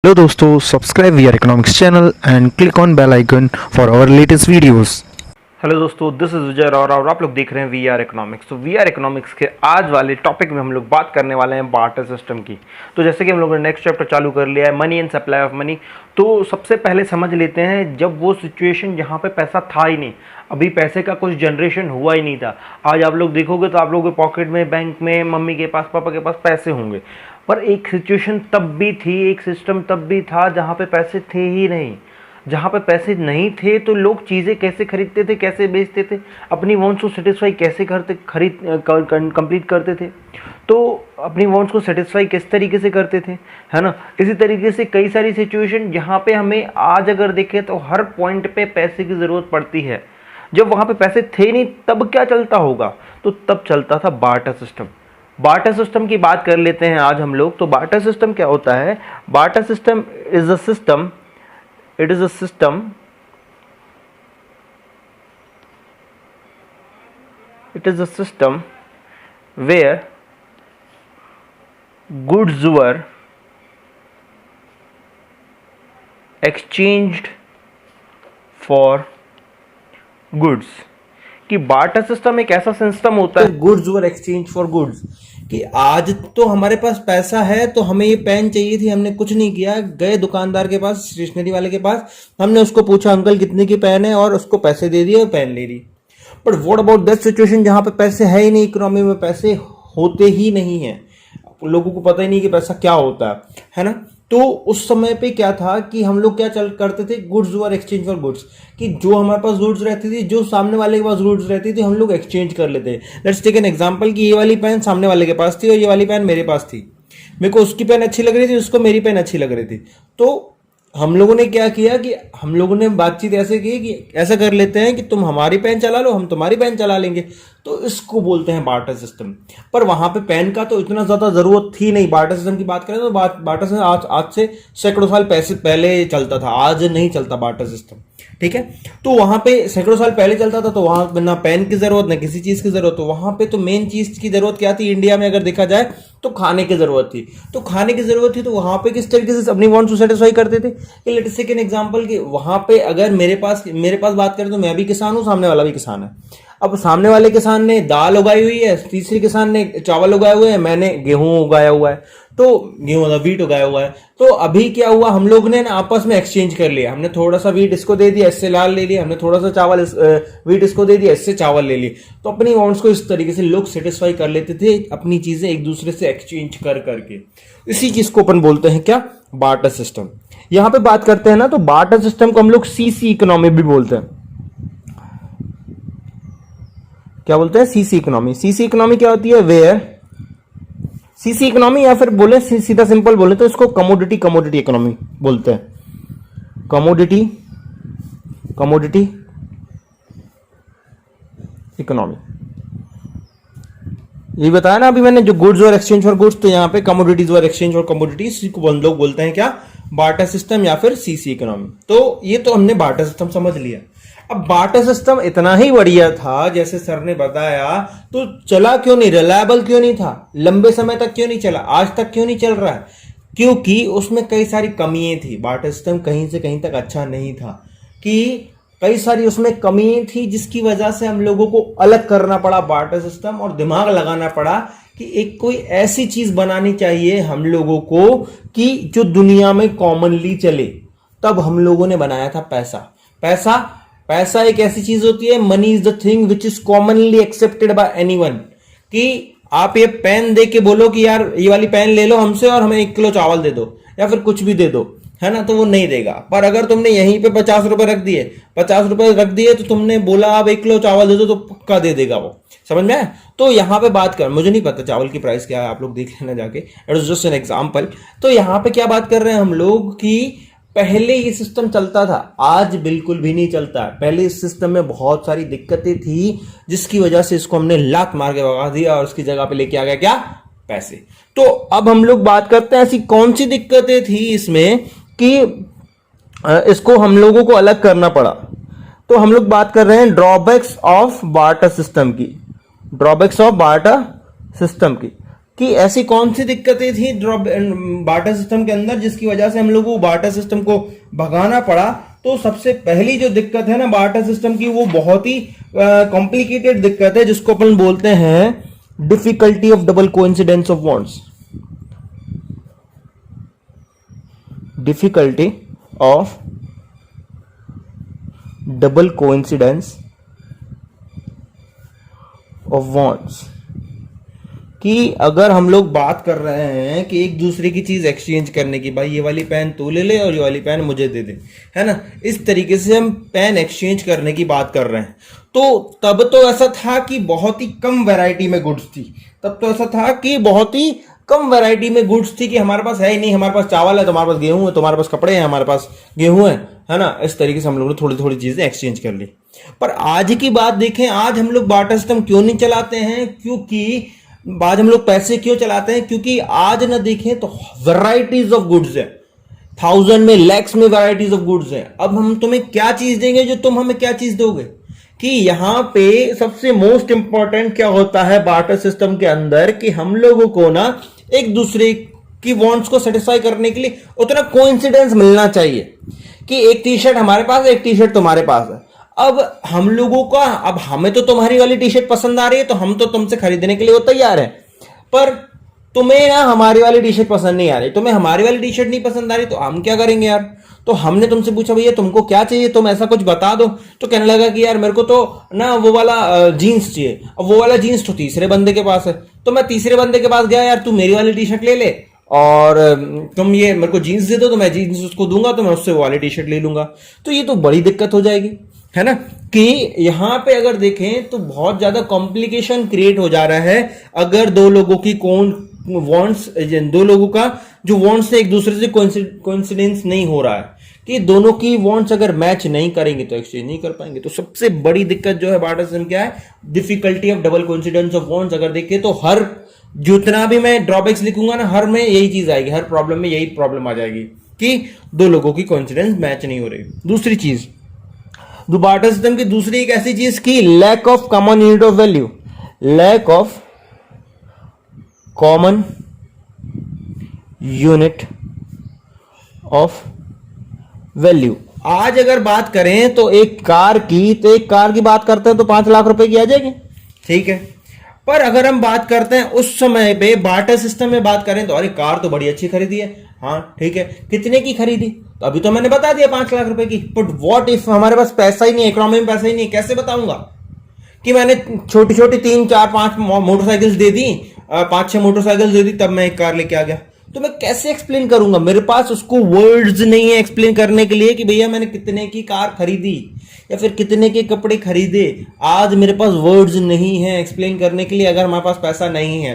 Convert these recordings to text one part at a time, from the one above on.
Hello दोस्तों, subscribe we are economics channel and click on bell icon for our latest videos. Hello दोस्तों, this is Vijay Rao और आप लोग देख रहे हैं वी आर इकोनॉमिक्स। तो वी आर इकोनॉमिक्स के आज वाले टॉपिक में हम लोग बात करने वाले हैं बार्टर सिस्टम की। तो जैसे कि हम लोगों ने नेक्स्ट चैप्टर चालू कर लिया है, money and supply of money. तो सबसे पहले समझ लेते हैं जब वो सिचुएशन जहाँ पे पैसा था ही नहीं, अभी पैसे का कुछ जनरेशन हुआ ही नहीं था। आज आप लोग देखोगे तो आप लोगों के पॉकेट में, बैंक में, मम्मी के पास, पापा के पास पैसे होंगे, पर एक सिचुएशन तब भी थी, एक सिस्टम तब भी था जहाँ पे पैसे थे ही नहीं। जहाँ पे पैसे नहीं थे तो लोग चीज़ें कैसे खरीदते थे, कैसे बेचते थे, अपनी वांट्स को सेटिस्फाई कैसे करते कंप्लीट करते थे। तो अपनी वांट्स को सेटिस्फाई किस तरीके से करते थे, है ना। इसी तरीके से कई सारी सिचुएशन जहाँ पे हमें आज अगर देखें तो हर पॉइंट पे पैसे की ज़रूरत पड़ती है। जब वहाँ पे पैसे थे नहीं तब क्या चलता होगा, तो तब चलता था बार्टर सिस्टम। बार्टर सिस्टम की बात कर लेते हैं आज हम लोग। तो बार्टर सिस्टम क्या होता है? Barter system is a system, it is a system where goods were exchanged for goods। कि बार्टर सिस्टम एक ऐसा सिस्टम होता है, goods were exchange for goods, कि आज तो हमारे पास पैसा है तो हमें ये पेन चाहिए थी, हमने कुछ नहीं किया, गए दुकानदार के पास, स्टेशनरी वाले के पास, हमने उसको पूछा अंकल कितने की पेन है, और उसको पैसे दे दिए और पेन ले ली। But what about that situation जहां पे पैसे है ही नहीं, इकोनॉमी में पैसे होते ही नहीं है, लोगों को पता ही नहीं कि पैसा क्या होता है ना। तो उस समय पे क्या था कि हम लोग क्या चल करते थे, goods were exchange for goods, कि जो हमारे पास गुड्स रहती थी, जो सामने वाले के पास गुड्स रहती थी, हम लोग एक्सचेंज कर लेते। लेट्स टेक एन एग्जांपल कि ये वाली पेन सामने वाले के पास थी और ये वाली पेन मेरे पास थी। मेरे को उसकी पेन अच्छी लग रही थी, उसको मेरी पेन अच्छी लग रही थी। तो हम लोगों ने क्या किया कि हम लोगों ने बातचीत ऐसे की कि ऐसा कर लेते हैं कि तुम हमारी पेन चला लो, हम तुम्हारी पेन चला लेंगे। तो इसको बोलते हैं बार्टर सिस्टम। पर वहां पे पेन का तो इतना ज्यादा जरूरत थी नहीं। बार्टर सिस्टम की बात करें तो बार्टर सिस्टम आज से सैकड़ों साल पहले चलता था, आज नहीं चलता बार्टर सिस्टम, ठीक है। तो वहां पे सैकड़ों साल पहले चलता था, तो वहां ना पेन की जरूरत ना किसी चीज की जरूरत। तो वहां पे तो मेन चीज की जरूरत क्या थी इंडिया में अगर देखा जाए तो खाने की जरूरत थी। तो खाने की जरूरत थी तो वहां पे किस तरीके से अपनी वांट्स को सेटिस्फाई करते थे। Let us take an example कि वहां पे अगर मेरे पास बात करें तो मैं भी किसान हूं, सामने वाला भी किसान है। अब सामने वाले किसान ने दाल उगाई हुई है, तीसरे किसान ने चावल उगाए हुए हैं, मैंने गेहूं उगाया हुआ है, तो गेहूं मतलब वीट उगाया हुआ है। तो अभी क्या हुआ, हम लोग ने आपस में एक्सचेंज कर लिया। हमने थोड़ा सा वीट इसको दे दिया, इससे दाल ले लिया, हमने थोड़ा सा चावल वीट इसको दे दिया, इससे चावल ले लिए। तो अपनी वांट्स को इस तरीके से लोग सेटिस्फाई कर लेते थे, अपनी चीजें एक दूसरे से एक्सचेंज कर करके। इसी चीज को अपन बोलते हैं क्या, बार्टर सिस्टम। यहां पे बात करते हैं ना, तो बार्टर सिस्टम को हम लोग सीसी इकोनॉमी भी बोलते हैं। क्या बोलते हैं? CC economy. सीसी इकोनॉमी क्या होती है? वेयर सीसी इकोनॉमी, या फिर बोले सीधा सिंपल बोले तो इसको कमोडिटी इकोनॉमी बोलते हैं। कमोडिटी इकोनॉमी, ये बताया ना अभी मैंने, जो गुड्स और एक्सचेंज फॉर गुड्स, तो यहाँ पे कमोडिटीज और एक्सचेंज फॉर कमोडिटीज को लोग बोलते हैं क्या, बार्टर सिस्टम या फिर सीसी इकोनॉमी। तो ये तो हमने बार्टर सिस्टम समझ लिया। अब बार्टर सिस्टम इतना ही बढ़िया था जैसे सर ने बताया, तो चला क्यों नहीं, रिलायबल क्यों नहीं था, लंबे समय तक क्यों नहीं चला, आज तक क्यों नहीं चल रहा है? क्योंकि उसमें कई सारी कमियां थी। बार्टर सिस्टम कहीं से कहीं तक अच्छा नहीं था, कि कई सारी उसमें कमियां थी, जिसकी वजह से हम लोगों को अलग करना पड़ा बार्टर सिस्टम, और दिमाग लगाना पड़ा कि एक कोई ऐसी चीज बनानी चाहिए हम लोगों को कि जो दुनिया में कॉमनली चले। तब हम लोगों ने बनाया था पैसा एक ऐसी चीज होती है, money is the thing which is commonly accepted by anyone. कि आप ये पेन दे के बोलो कि यार ये वाली पेन ले लो हमसे और हमें 1 किलो चावल दे दो या फिर कुछ भी दे दो, है ना, तो वो नहीं देगा। पर अगर तुमने यहीं पे 50 रुपए रख दिए तो तुमने बोला आप 1 किलो चावल दे दो, तो पक्का दे देगा वो। समझ में आया? तो यहाँ पे बात कर, मुझे नहीं पता चावल की प्राइस क्या है, आप लोग देख लेना जाके, it is just an example. तो यहाँ पे क्या बात कर रहे हैं हम लोग कि पहले ये सिस्टम चलता था, आज बिल्कुल भी नहीं चलता। पहले इस सिस्टम में बहुत सारी दिक्कतें थी, जिसकी वजह से इसको हमने लात मार के भगा दिया और उसकी जगह पे लेके आ गया क्या, पैसे। तो अब हम लोग बात करते हैं ऐसी कौन सी दिक्कतें थी इसमें कि इसको हम लोगों को अलग करना पड़ा। तो हम लोग बात कर रहे हैं ड्रॉबैक्स ऑफ बार्टर सिस्टम की। कि ऐसी कौन सी दिक्कतें थी बार्टर सिस्टम के अंदर जिसकी वजह से हम लोगों को बार्टर सिस्टम को भगाना पड़ा। तो सबसे पहली जो दिक्कत है ना बार्टर सिस्टम की, वो बहुत ही कॉम्प्लिकेटेड दिक्कत है जिसको अपन बोलते हैं difficulty of double coincidence of bonds. Difficulty of double coincidence of bonds कि अगर हम लोग बात कर रहे हैं कि एक दूसरे की चीज एक्सचेंज करने की, भाई ये वाली पेन तू ले ले और ये वाली पेन मुझे दे दे, है ना, इस तरीके से हम पेन एक्सचेंज करने की बात कर रहे हैं। तो तब तो ऐसा था कि बहुत ही कम वैरायटी में गुड्स थी, तब तो ऐसा था कि बहुत ही कम वैरायटी में गुड्स थी कि हमारे पास है ही नहीं, हमारे पास चावल है, तुम्हारे पास गेहूं है, तुम्हारे पास कपड़े हैं, हमारे पास गेहूं है ना, इस तरीके से हम लोगों ने थोड़ी थोड़ी चीजें एक्सचेंज कर ली। पर आज की बात देखें, आज हम लोग बार्टर सिस्टम क्यों नहीं चलाते हैं? क्योंकि आज हम लोग पैसे क्यों चलाते हैं? क्योंकि आज ना देखें तो वैरायटीज ऑफ गुड्स है, 1000 में लैक्स में वैरायटीज ऑफ गुड्स है। अब हम तुम्हें क्या चीज देंगे जो तुम हमें क्या चीज दोगे? कि यहां पे सबसे मोस्ट इंपॉर्टेंट क्या होता है बार्टर सिस्टम के अंदर कि हम लोगों को ना एक दूसरे की वांट्स को सेटिस्फाई करने के लिए उतना कोइंसिडेंस मिलना चाहिए कि एक टी शर्ट हमारे पास है, एक टी शर्ट तुम्हारे पास है। अब हम लोगों का, अब हमें तो तुम्हारी वाली टी शर्ट पसंद आ रही है तो हम तो तुमसे खरीदने के लिए वो तैयार है, पर तुम्हें ना हमारी वाली टी शर्ट पसंद नहीं आ रही, तुम्हें हमारी वाली टी शर्ट नहीं पसंद आ रही, तो हम क्या करेंगे यार? तो हमने तुमसे पूछा भैया तुमको क्या चाहिए, तुम ऐसा कुछ बता दो। तो कहने लगा कि यार मेरे को तो ना वो वाला जीन्स चाहिए। अब वो वाला जीन्स तो तीसरे बंदे के पास है, तो मैं तीसरे बंदे के पास गया, यार तू मेरी वाली टी शर्ट ले ले और तुम ये मेरे को जीन्स दे दो, तो मैं जीन्स उसको दूंगा, तो मैं उससे वो वाली टी शर्ट ले लूंगा। तो ये तो बड़ी दिक्कत हो जाएगी, है ना, कि यहां पे अगर देखें तो बहुत ज्यादा कॉम्प्लिकेशन क्रिएट हो जा रहा है अगर दो लोगों की वांट्स, दो लोगों का जो वांट्स है एक दूसरे से कोइंसिडेंस नहीं हो रहा है, कि दोनों की वांट्स अगर मैच नहीं करेंगे तो एक्सचेंज नहीं कर पाएंगे। तो सबसे बड़ी दिक्कत जो है बार्टर सिस्टम क्या है? Difficulty of double coincidence of wants. अगर देखें तो हर जितना भी मैं ड्रॉबैक्स लिखूंगा ना, हर में यही चीज आएगी, हर प्रॉब्लम में यही प्रॉब्लम आ जाएगी कि दो लोगों की कोइंसिडेंस मैच नहीं हो रही। दूसरी चीज, जो बार्टर सिस्टम की दूसरी एक ऐसी चीज की lack of common unit of value, lack of common unit of value. आज अगर बात करें तो एक कार की बात करते हैं तो 5 लाख रुपए की आ जाएगी, ठीक है। पर अगर हम बात करते हैं उस समय पे बार्टर सिस्टम में बात करें तो अरे कार तो बड़ी अच्छी खरीदी है, हाँ ठीक है, कितने की खरीदी? तो अभी तो मैंने बता दिया 5 लाख रुपए की। बट व्हाट इफ हमारे पास पैसा ही नहीं है, इकोनॉमी में पैसा ही नहीं है, कैसे बताऊंगा कि मैंने छोटी छोटी 3 4 5 मोटरसाइकिल्स दे दी, 5 6 मोटरसाइकिल्स दे दी, तब मैं एक कार लेके आ गया। तो मैं कैसे एक्सप्लेन करूंगा? मेरे पास उसको वर्ड्स नहीं है एक्सप्लेन करने के लिए कि भैया मैंने कितने की कार खरीदी या फिर कितने के कपड़े खरीदे। आज मेरे पास वर्ड्स नहीं है एक्सप्लेन करने के लिए, अगर हमारे पास पैसा नहीं है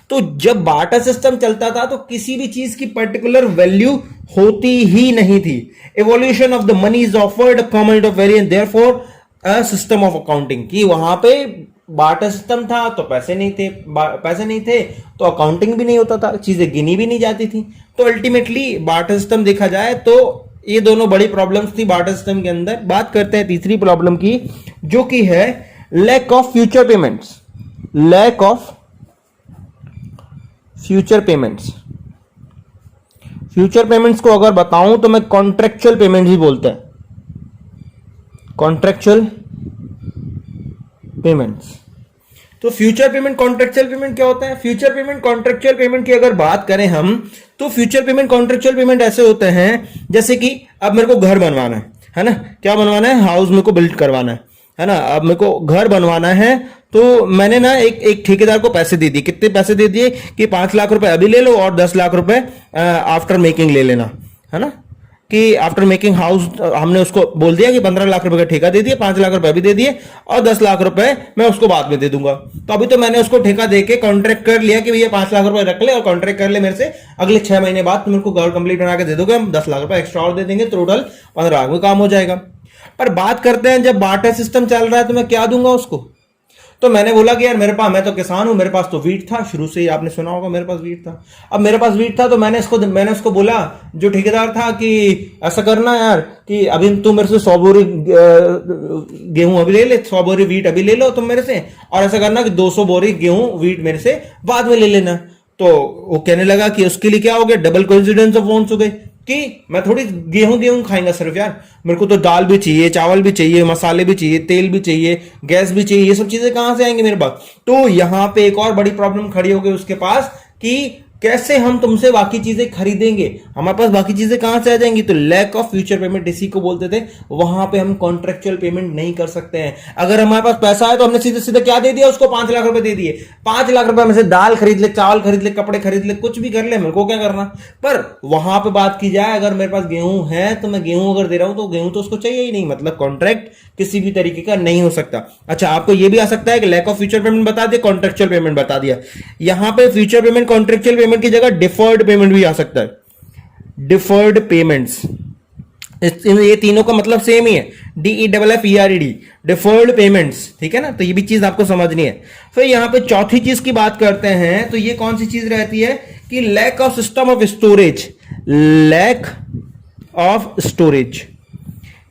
तो जब बार्टर सिस्टम चलता था तो किसी भी चीज की पर्टिकुलर वैल्यू होती ही नहीं थी। Evolution of the money is offered common unit of value and therefore a system of accounting, कि वहां पे बार्टर सिस्टम था तो पैसे नहीं थे तो अकाउंटिंग भी नहीं होता था, चीजें गिनी भी नहीं जाती थी। तो अल्टीमेटली बार्टर सिस्टम देखा जाए तो ये दोनों बड़ी प्रॉब्लम्स थी बार्टर सिस्टम के अंदर। बात करते हैं तीसरी प्रॉब्लम की, जो कि है lack of future payments. Lack of future payments. Future payments को अगर बताऊं तो मैं कॉन्ट्रेक्चुअल पेमेंट्स ही बोलते हैं, कॉन्ट्रेक्चुअल पेमेंट्स। तो फ्यूचर पेमेंट कॉन्ट्रेक्चुअल पेमेंट क्या होता है? फ्यूचर पेमेंट कॉन्ट्रेक्चुअल पेमेंट की अगर बात करें हम तो फ्यूचर पेमेंट कॉन्ट्रेक्चुअल पेमेंट ऐसे होते हैं जैसे कि अब मेरे को घर बनवाना है ना, क्या बनवाना है? हाउस मेरे को बिल्ड करवाना है ना। अब मेरे को घर बनवाना है तो मैंने ना एक ठेकेदार को पैसे दे दिए। कितने पैसे दे दिए कि 5 लाख रुपए अभी ले लो और 10 लाख रुपए आफ्टर मेकिंग ले लेना, है ना, कि आफ्टर मेकिंग हाउस हमने उसको बोल दिया कि 15 लाख रुपए का ठेका दे दिया, 5 लाख रुपए अभी दे दिए और 10 लाख रुपए मैं उसको बाद में दे दूंगा। तो अभी तो मैंने उसको ठेका देके कॉन्ट्रैक्ट कर लिया कि भैया 5 लाख रुपए रख ले और कॉन्ट्रैक्ट कर ले मेरे से, अगले 6 महीने बाद तुम मेरे को घर कंप्लीट बना के दे दोगे, हम 10 लाख रुपए एक्स्ट्रा और दे देंगे, टोटल 15 लाख में काम हो जाएगा। पर बात करते हैं जब बार्टर सिस्टम चल रहा है तो मैं क्या दूंगा उसको? तो मैंने बोला कि यार मेरे पास, मैं तो किसान हूं, मेरे पास तो वीट था, शुरू से ही आपने सुना होगा मेरे पास वीट था। अब मेरे पास वीट था तो मैंने उसको बोला, जो ठेकेदार था, कि ऐसा करना यार कि अभी तुम मेरे से 100 बोरी गेहूं अभी ले ले, 100 बोरी वीट अभी ले लो तुम मेरे से, और ऐसा करना कि 200 बोरी गेहूं वीट मेरे से बाद में ले लेना। तो वो कहने लगा कि उसके लिए क्या हो गया, डबल कोइंसिडेंस ऑफ वांट्स हो गए कि मैं थोड़ी गेहूं खाएंगा सिर्फ यार, मेरे को तो दाल भी चाहिए, चावल भी चाहिए, मसाले भी चाहिए, तेल भी चाहिए, गैस भी चाहिए, ये सब चीजें कहां से आएंगी मेरे पास। तो यहां पे एक और बड़ी प्रॉब्लम खड़ी हो गई उसके पास कि कैसे हम तुमसे बाकी चीजें खरीदेंगे, हमारे पास बाकी चीजें कहां से आ जाएंगी। तो लैक ऑफ फ्यूचर पेमेंट इसी को बोलते थे। वहां पे हम कॉन्ट्रेक्चुअल पेमेंट नहीं कर सकते हैं। अगर हमारे पास पैसा है तो हमने सीधे सीधे क्या दे दिया उसको, 5 लाख रुपए दे दिए। 5 लाख रुपए में से दाल खरीद ले, चावल खरीद ले, कपड़े खरीद ले, कुछ भी कर ले, मेरे को क्या करना। पर वहां पे बात की जाए, अगर मेरे पास गेहूं है तो मैं गेहूं अगर दे रहा हूं तो गेहूं तो उसको चाहिए ही नहीं, मतलब कॉन्ट्रैक्ट किसी भी तरीके का नहीं हो सकता। अच्छा, आपको यह भी आ सकता है कि लैक ऑफ फ्यूचर पेमेंट बता दिया, कॉन्ट्रेक्चुअल पेमेंट बता दिया। यहां पे फ्यूचर पेमेंट कॉन्ट्रेक्चुअल पेमेंट की जगह डिफर्ड पेमेंट भी आ सकता है। डिफर्ड पेमेंट्स, ये तीनों का मतलब सेम ही है, DEFFERED, डिफर्ड पेमेंट्स, ठीक है ना। तो ये भी चीज आपको समझनी है। फिर यहां पे चौथी चीज की बात करते हैं तो ये कौन सी चीज रहती है कि lack of system of storage. Lack of storage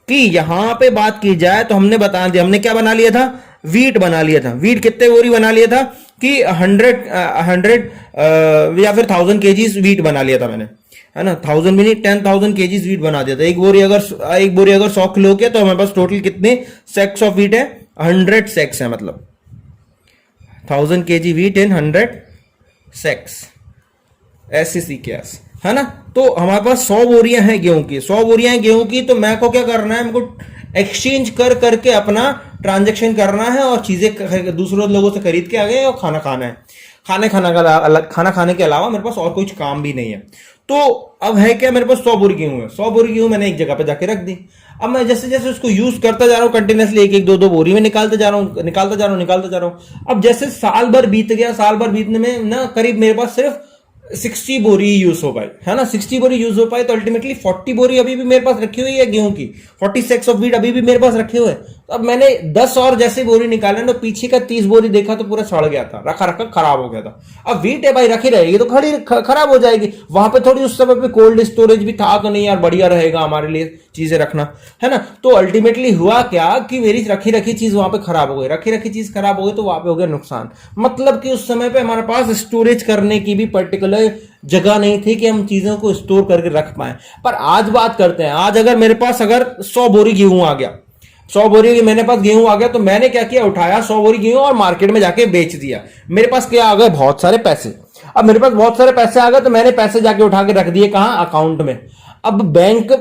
कि यहां पे बात की जाए तो हमने बता दिया, हमने क्या बना लिया था, वीट बना लिया था। वीट कितने बोरी बना लिया था कि 100 या फिर 1000 केजीज वीट बना लिया था मैंने, है ना। 1000 भी नहीं, 10,000 केजीज वीट बना दिया था। एक बोरी अगर 100 किलो के, तो हमारे पास टोटल कितने सैक्स ऑफ वीट है, 100 सैक्स है, मतलब 1000 केजी वीट इन 100 सैक्स, SCC केस, है ना। तो हमारे पास 100 बोरियां हैं गेहूं की, 100 बोरियां हैं गेहूं की। तो मैं को क्या करना है, मेरे को एक्सचेंज कर करके अपना ट्रांजैक्शन करना है और चीजें दूसरे लोगों से खरीद के आ गए और खाना खाना है। खाना खाने के अलावा मेरे पास और कुछ काम भी नहीं है। तो अब है क्या, मेरे पास 100 बोरी गेहूं है, 100 बोरी गेहूं मैंने एक जगह पे जाके रख दी। अब मैं जैसे जैसे उसको यूज करता जा रहा हूं कंटिन्यूसली, एक 2 बोरी में निकालता जा रहा हूं। अब जैसे साल भर बीत गया, साल भर बीतने में ना करीब मेरे पास सिर्फ 60 बोरी यूज हो पाई, है ना। 60 बोरी यूज हो पाई तो अल्टीमेटली 40 बोरी अभी भी मेरे पास रखी हुई है गेहूं की, 40 सैक्स ऑफ वीट अभी भी मेरे पास रखे हुए हैं। तो अब मैंने 10 और जैसे बोरी निकाले तो पीछे का 30 बोरी देखा तो पूरा सड़ गया था, रखा रखा खराब हो गया था। अब वीट है भाई, रखी रहेगी तो खराब हो जाएगी। वहां पे थोड़ी उस समय पे कोल्ड स्टोरेज भी था तो नहीं यार, बढ़िया रहेगा हमारे लिए चीजें रखना, है ना। तो अल्टीमेटली हुआ क्या कि मेरी रखी चीज वहां पे खराब हो गई, रखी चीज खराब हो गई तो वहां पे हो गया नुकसान। मतलब कि उस समय पे हमारे पास स्टोरेज करने की भी पर्टिकुलर जगह नहीं थी कि हम चीजों को स्टोर करके रख पाए। पर आज बात करते हैं, आज अगर मेरे पास अगर 100 बोरी गेहूं आ गया, 100 बोरी मेरे पास गेहूं आ गया, तो मैंने क्या किया, उठाया 100 बोरी गेहूं और मार्केट में जाके बेच दिया। मेरे पास क्या आ गए, बहुत सारे पैसे। अब मेरे पास बहुत सारे पैसे आ गए तो मैंने पैसे जाके उठा के रख दिए कहां, अकाउंट में। अब बैंक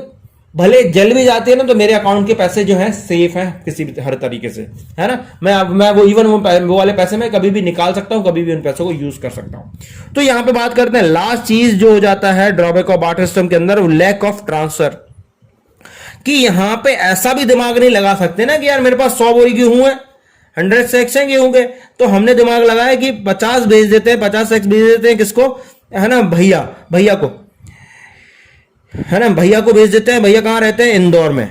भले जल भी जाती है ना तो मेरे अकाउंट के पैसे जो हैं सेफ हैं किसी भी हर तरीके से, है ना। मैं वो इवन वो वाले पैसे मैं कभी भी निकाल सकता हूं, कभी भी उन पैसों को यूज कर सकता हूं। तो यहां पे बात करते हैं लास्ट चीज जो हो जाता है ड्रॉबैक ऑफ बार्टर सिस्टम के अंदर, लैक ऑफ ट्रांसफर। कि यहां पे ऐसा भी दिमाग नहीं लगा सकते ना कि यार मेरे पास 100 बोरी गेहूं है, 100 सैक्स हैं गेहूं के, तो हमने दिमाग लगाया कि 50 भेज देते हैं, 50 सैक्स भेज देते हैं किसको, है ना, भैया को, है ना, भैया को भेज देते हैं। भैया कहाँ रहते हैं, इंदौर में,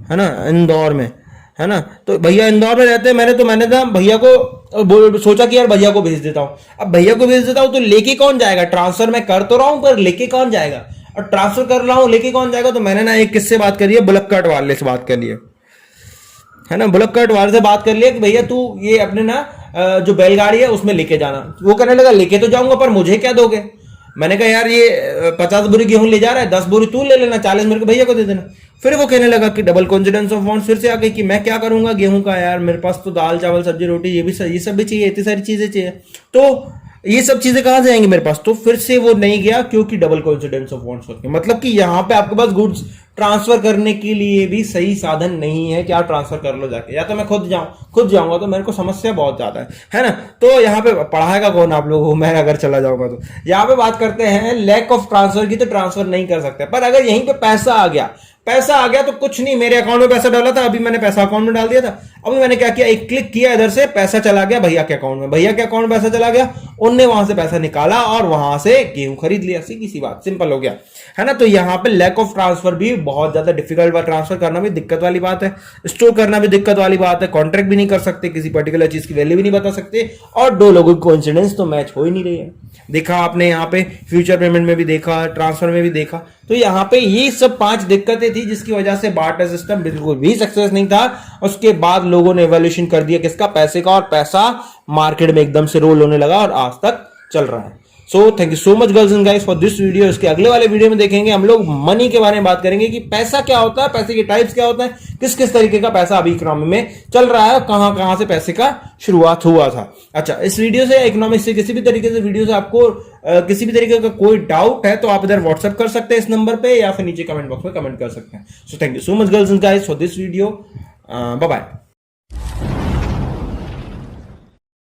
है ना, इंदौर में, है ना। तो भैया इंदौर में रहते हैं। मैंने ना भैया को सोचा कि यार भैया को भेज देता हूं। अब भैया को भेज देता हूं तो लेके कौन जाएगा, ट्रांसफर मैं कर तो रहा हूं पर लेके कौन जाएगा, और ट्रांसफर कर रहा हूं लेके कौन जाएगा। तो मैंने ना एक किससे बात करी है, बुलक्कट वाले से बात कर लिया, है ना, बुलक्कट वाले से बात कर लिया कि भैया तू ये अपने ना जो बैलगाड़ी है उसमें लेके जाना। वो कहने लगा लेके तो जाऊंगा पर मुझे क्या दोगे। मैंने कहा यार ये 50 बोरी गेहूं ले जा रहा है, 10 बोरी तू ले लेना, 40 मेरे को भैया को दे देना। फिर वो कहने लगा कि डबल कॉन्फिडेंस ऑफ वांट्स फिर से आ गई कि मैं क्या करूंगा गेहूं का, यार मेरे पास तो दाल चावल सब्जी रोटी ये सब भी चाहिए, इतनी सारी चीजें चाहिए, तो ये सब चीजें कहां से आएंगी मेरे पास। तो फिर से वो नहीं गया क्योंकि डबल कॉन्फिडेंस ऑफ वांट्स होती है। मतलब कि यहां पे आपके पास गुड्स ट्रांसफर करने के लिए भी सही साधन नहीं है कि आप ट्रांसफर कर लो जाके, या तो मैं खुद जाऊंगा तो मेरे को समस्या बहुत ज्यादा है ना। तो यहाँ पे पढ़ाएगा कौन आप लोगों को, मैं अगर चला जाऊंगा तो। यहाँ पे बात करते हैं लैक ऑफ ट्रांसफर की, तो ट्रांसफर नहीं कर सकते। पर अगर यहीं पे पैसा आ गया तो कुछ नहीं, मेरे अकाउंट में पैसा डाला था, अभी मैंने पैसा अकाउंट में डाल दिया था, अभी मैंने क्या किया, एक क्लिक किया, इधर से पैसा चला गया भैया के अकाउंट में, भैया के अकाउंट में पैसा चला गया, उनने वहां से पैसा निकाला और वहां से गेहूं खरीद लिया। सीधी सी बात, सिंपल हो गया, है ना। तो यहाँ पे लैक ऑफ ट्रांसफर भी बहुत ज्यादा डिफिकल्ट बात, ट्रांसफर करना भी दिक्कत वाली बात है, स्टोर करना भी दिक्कत वाली बात है, कॉन्ट्रैक्ट भी नहीं कर सकते, किसी पर्टिकुलर चीज की वैल्यू भी नहीं बता सकते, और दो लोगों की कोइंसिडेंस तो मैच हो ही नहीं रही है। देखा आपने यहाँ पे फ्यूचर पेमेंट में भी देखा, ट्रांसफर में भी देखा। तो यहाँ पे ये सब 5 दिक्कतें थी जिसकी वजह से बार्टर सिस्टम बिल्कुल भी सक्सेस नहीं था। उसके बाद लोगों ने एवोल्यूशन कर दिया किसका, पैसे का, और पैसा मार्केट में एकदम से रोल होने लगा और आज तक चल रहा है। सो thank you so much girls and guys for this video. इसके अगले वाले वीडियो में देखेंगे हम लोग मनी के बारे में बात करेंगे कि पैसा क्या होता है, पैसे के टाइप्स क्या होते हैं, किस किस तरीके का पैसा अभी इकोनॉमी में चल रहा है, कहां कहां से पैसे का शुरुआत हुआ था। अच्छा, इस वीडियो से, इकोनॉमिक्स से, किसी भी तरीके से वीडियो से आपको किसी भी तरीके का कोई डाउट है तो आप इधर व्हाट्सएप कर सकते हैं इस नंबर पे, या फिर नीचे कमेंट बॉक्स में कमेंट कर सकते हैं। So thank you so much girls and guys for this video. Bye bye.